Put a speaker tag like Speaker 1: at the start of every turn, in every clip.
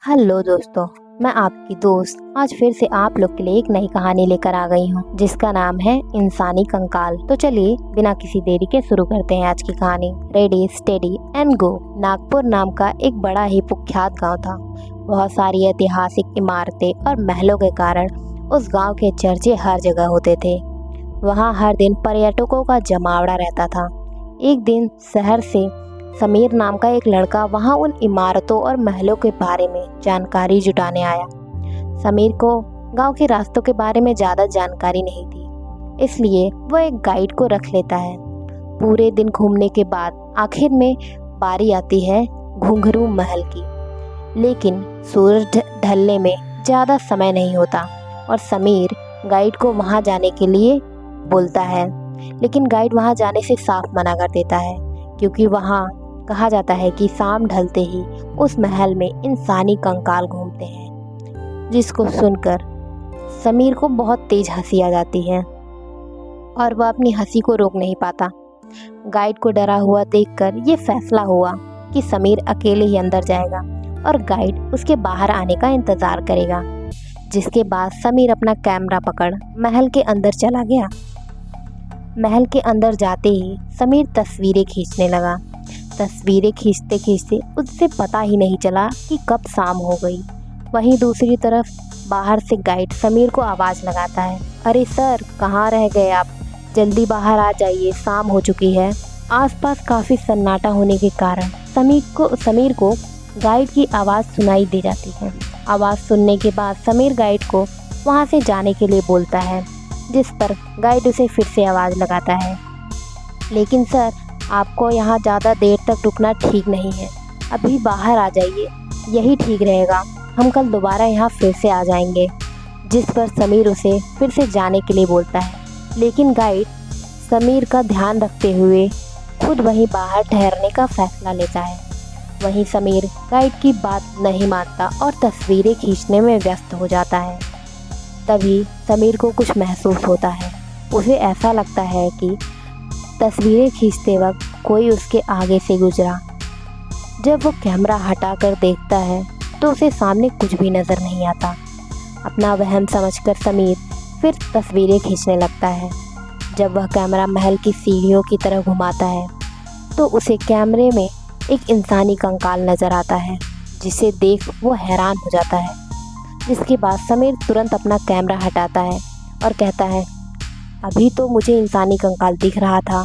Speaker 1: Hello दोस्तों, मैं आपकी दोस्त आज फिर से आप लोग के लिए एक नई कहानी लेकर आ गई हूँ जिसका नाम है इंसानी कंकाल। तो चलिए बिना किसी देरी के शुरू करते हैं आज की कहानी। Ready steady and go. Nagpur नाम का एक बड़ा ही कुख्यात गांव था। बहुत सारी ऐतिहासिक इमारतें और महलों के कारण उस गांव के चर्चे हर जगह होते थे। वहाँ हर दिन पर्यटकों का जमावड़ा रहता था। एक दिन शहर से समीर नाम का एक लड़का वहां उन इमारतों और महलों के बारे में जानकारी जुटाने आया। समीर को गांव के रास्तों के बारे में ज़्यादा जानकारी नहीं थी, इसलिए वह एक गाइड को रख लेता है। पूरे दिन घूमने के बाद आखिर में बारी आती है घुंघरू महल की। लेकिन सूरज ढलने में ज़्यादा समय नहीं होता और समीर गाइड को वहां जाने के लिए बोलता है। लेकिन गाइड वहां जाने से साफ मना कर देता है, क्योंकि वहां कहा जाता है कि शाम ढलते ही उस महल में इंसानी कंकाल घूमते हैं, जिसको सुनकर समीर को बहुत तेज हंसी आ जाती है और वह अपनी हंसी को रोक नहीं पाता। गाइड को डरा हुआ देखकर ये फैसला हुआ कि समीर अकेले ही अंदर जाएगा और गाइड उसके बाहर आने का इंतजार करेगा। जिसके बाद समीर अपना कैमरा पकड़ महल के अंदर चला गया। महल के अंदर जाते ही समीर तस्वीरें खींचने लगा। तस्वीरें खींचते खींचते उससे पता ही नहीं चला कि कब शाम हो गई। वहीं दूसरी तरफ बाहर से गाइड समीर को आवाज़ लगाता है, अरे सर, कहाँ रह गए आप? जल्दी बाहर आ जाइए, शाम हो चुकी है। आसपास काफ़ी सन्नाटा होने के कारण समीर को गाइड की आवाज़ सुनाई दे जाती है। आवाज़ सुनने के बाद समीर गाइड को वहाँ से जाने के लिए बोलता है, जिस पर गाइड उसे फिर से आवाज़ लगाता है, लेकिन सर, आपको यहाँ ज़्यादा देर तक रुकना ठीक नहीं है। अभी बाहर आ जाइए, यही ठीक रहेगा। हम कल दोबारा यहाँ फिर से आ जाएंगे। जिस पर समीर उसे फिर से जाने के लिए बोलता है, लेकिन गाइड समीर का ध्यान रखते हुए खुद वहीं बाहर ठहरने का फैसला लेता है। वहीं समीर गाइड की बात नहीं मानता और तस्वीरें खींचने में व्यस्त हो जाता है। तभी समीर को कुछ महसूस होता है। उसे ऐसा लगता है कि तस्वीरें खींचते वक्त कोई उसके आगे से गुजरा। जब वो कैमरा हटाकर देखता है तो उसे सामने कुछ भी नज़र नहीं आता। अपना वहम समझकर समीर फिर तस्वीरें खींचने लगता है। जब वह कैमरा महल की सीढ़ियों की तरह घुमाता है तो उसे कैमरे में एक इंसानी कंकाल नज़र आता है, जिसे देख वो हैरान हो जाता है। जिसके बाद समीर तुरंत अपना कैमरा हटाता है और कहता है, अभी तो मुझे इंसानी कंकाल दिख रहा था,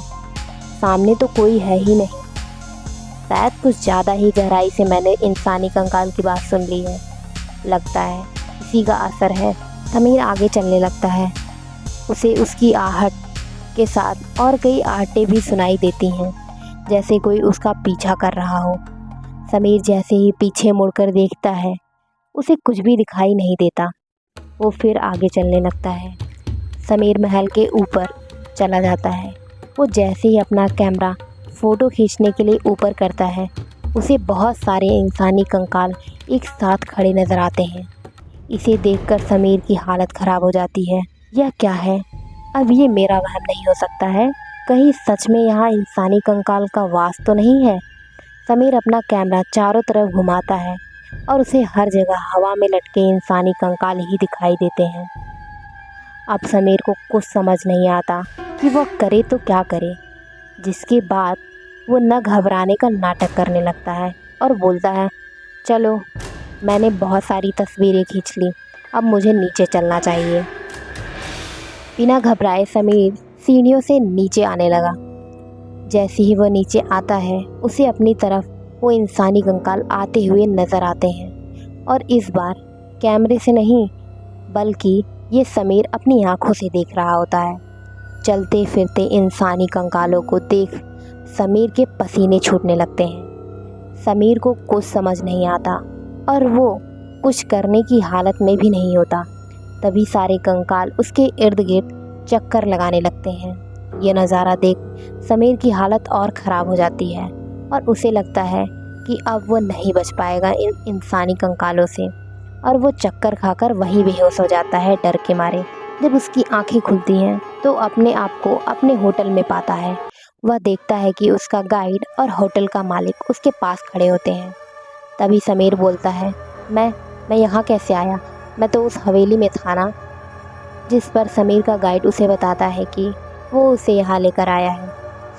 Speaker 1: सामने तो कोई है ही नहीं। शायद कुछ ज़्यादा ही गहराई से मैंने इंसानी कंकाल की बात सुन ली है। लगता है इसी का असर है। समीर आगे चलने लगता है। उसे उसकी आहट के साथ और कई आहटें भी सुनाई देती हैं, जैसे कोई उसका पीछा कर रहा हो। समीर जैसे ही पीछे मुड़कर देखता है, उसे कुछ भी दिखाई नहीं देता। वो फिर आगे चलने लगता है। समीर महल के ऊपर चला जाता है। वो जैसे ही अपना कैमरा फ़ोटो खींचने के लिए ऊपर करता है, उसे बहुत सारे इंसानी कंकाल एक साथ खड़े नज़र आते हैं। इसे देखकर समीर की हालत ख़राब हो जाती है। यह क्या है? अब ये मेरा वहम नहीं हो सकता है। कहीं सच में यहाँ इंसानी कंकाल का वास तो नहीं है? समीर अपना कैमरा चारों तरफ घुमाता है और उसे हर जगह हवा में लटके इंसानी कंकाल ही दिखाई देते हैं। अब समीर को कुछ समझ नहीं आता कि वह करे तो क्या करे। जिसके बाद वो न घबराने का नाटक करने लगता है और बोलता है, चलो, मैंने बहुत सारी तस्वीरें खींच ली, अब मुझे नीचे चलना चाहिए। बिना घबराए समीर सीढ़ियों से नीचे आने लगा। जैसे ही वह नीचे आता है, उसे अपनी तरफ वो इंसानी कंकाल आते हुए नज़र आते हैं और इस बार कैमरे से नहीं, बल्कि ये समीर अपनी आंखों से देख रहा होता है। चलते फिरते इंसानी कंकालों को देख समीर के पसीने छूटने लगते हैं। समीर को कुछ समझ नहीं आता और वो कुछ करने की हालत में भी नहीं होता। तभी सारे कंकाल उसके इर्द गिर्द चक्कर लगाने लगते हैं। ये नज़ारा देख समीर की हालत और ख़राब हो जाती है और उसे लगता है कि अब वो नहीं बच पाएगा इन इंसानी कंकालों से, और वो चक्कर खाकर वहीं बेहोश हो जाता है डर के मारे। जब उसकी आंखें खुलती हैं तो अपने आप को अपने होटल में पाता है। वह देखता है कि उसका गाइड और होटल का मालिक उसके पास खड़े होते हैं। तभी समीर बोलता है, मैं यहाँ कैसे आया? मैं तो उस हवेली में था ना। जिस पर समीर का गाइड उसे बताता है कि वो उसे यहाँ लेकर आया है।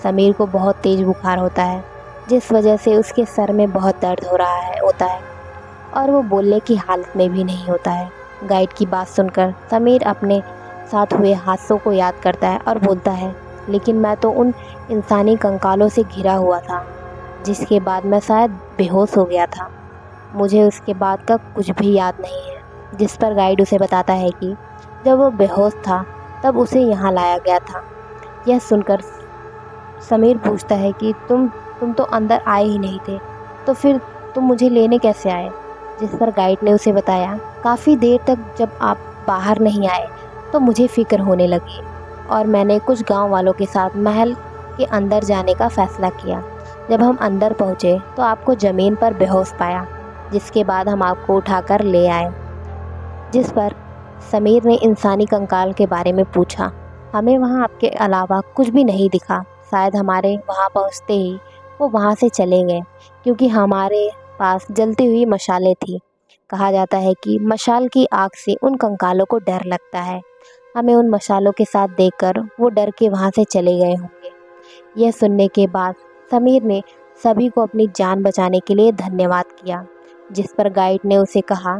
Speaker 1: समीर को बहुत तेज़ बुखार होता है, जिस वजह से उसके सर में बहुत दर्द होता है और वो बोलने की हालत में भी नहीं होता है। गाइड की बात सुनकर समीर अपने साथ हुए हादसों को याद करता है और बोलता है, लेकिन मैं तो उन इंसानी कंकालों से घिरा हुआ था, जिसके बाद मैं शायद बेहोश हो गया था। मुझे उसके बाद का कुछ भी याद नहीं है। जिस पर गाइड उसे बताता है कि जब वो बेहोश था तब उसे यहाँ लाया गया था। यह सुनकर समीर पूछता है कि तुम तो अंदर आए ही नहीं थे, तो फिर तुम मुझे लेने कैसे आए? जिस पर गाइड ने उसे बताया, काफ़ी देर तक जब आप बाहर नहीं आए तो मुझे फ़िक्र होने लगी और मैंने कुछ गांव वालों के साथ महल के अंदर जाने का फ़ैसला किया। जब हम अंदर पहुँचे तो आपको ज़मीन पर बेहोश पाया, जिसके बाद हम आपको उठाकर ले आए। जिस पर समीर ने इंसानी कंकाल के बारे में पूछा। हमें वहाँ आपके अलावा कुछ भी नहीं दिखा। शायद हमारे वहाँ पहुँचते ही वो वहाँ से चले गए, क्योंकि हमारे पास जलती हुई मशालें थी। कहा जाता है कि मशाल की आग से उन कंकालों को डर लगता है। हमें उन मशालों के साथ देखकर वो डर के वहाँ से चले गए होंगे। यह सुनने के बाद समीर ने सभी को अपनी जान बचाने के लिए धन्यवाद किया। जिस पर गाइड ने उसे कहा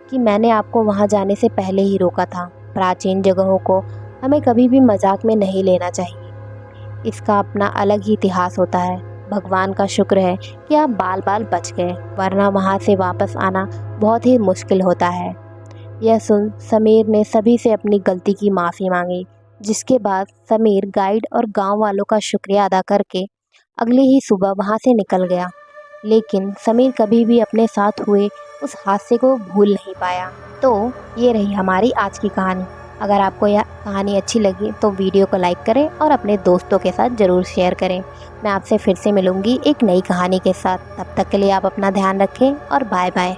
Speaker 1: कि मैंने आपको वहाँ जाने से पहले ही रोका था। प्राचीन जगहों को हमें कभी भी मजाक में नहीं लेना चाहिए। इसका अपना अलग ही इतिहास होता है। भगवान का शुक्र है कि आप बाल बाल बच गए, वरना वहाँ से वापस आना बहुत ही मुश्किल होता है। यह सुन समीर ने सभी से अपनी गलती की माफ़ी मांगी, जिसके बाद समीर गाइड और गांव वालों का शुक्रिया अदा करके अगली ही सुबह वहाँ से निकल गया। लेकिन समीर कभी भी अपने साथ हुए उस हादसे को भूल नहीं पाया। तो ये रही हमारी आज की कहानी। अगर आपको यह कहानी अच्छी लगी तो वीडियो को लाइक करें और अपने दोस्तों के साथ ज़रूर शेयर करें। मैं आपसे फिर से मिलूंगी एक नई कहानी के साथ। तब तक के लिए आप अपना ध्यान रखें और बाय बाय।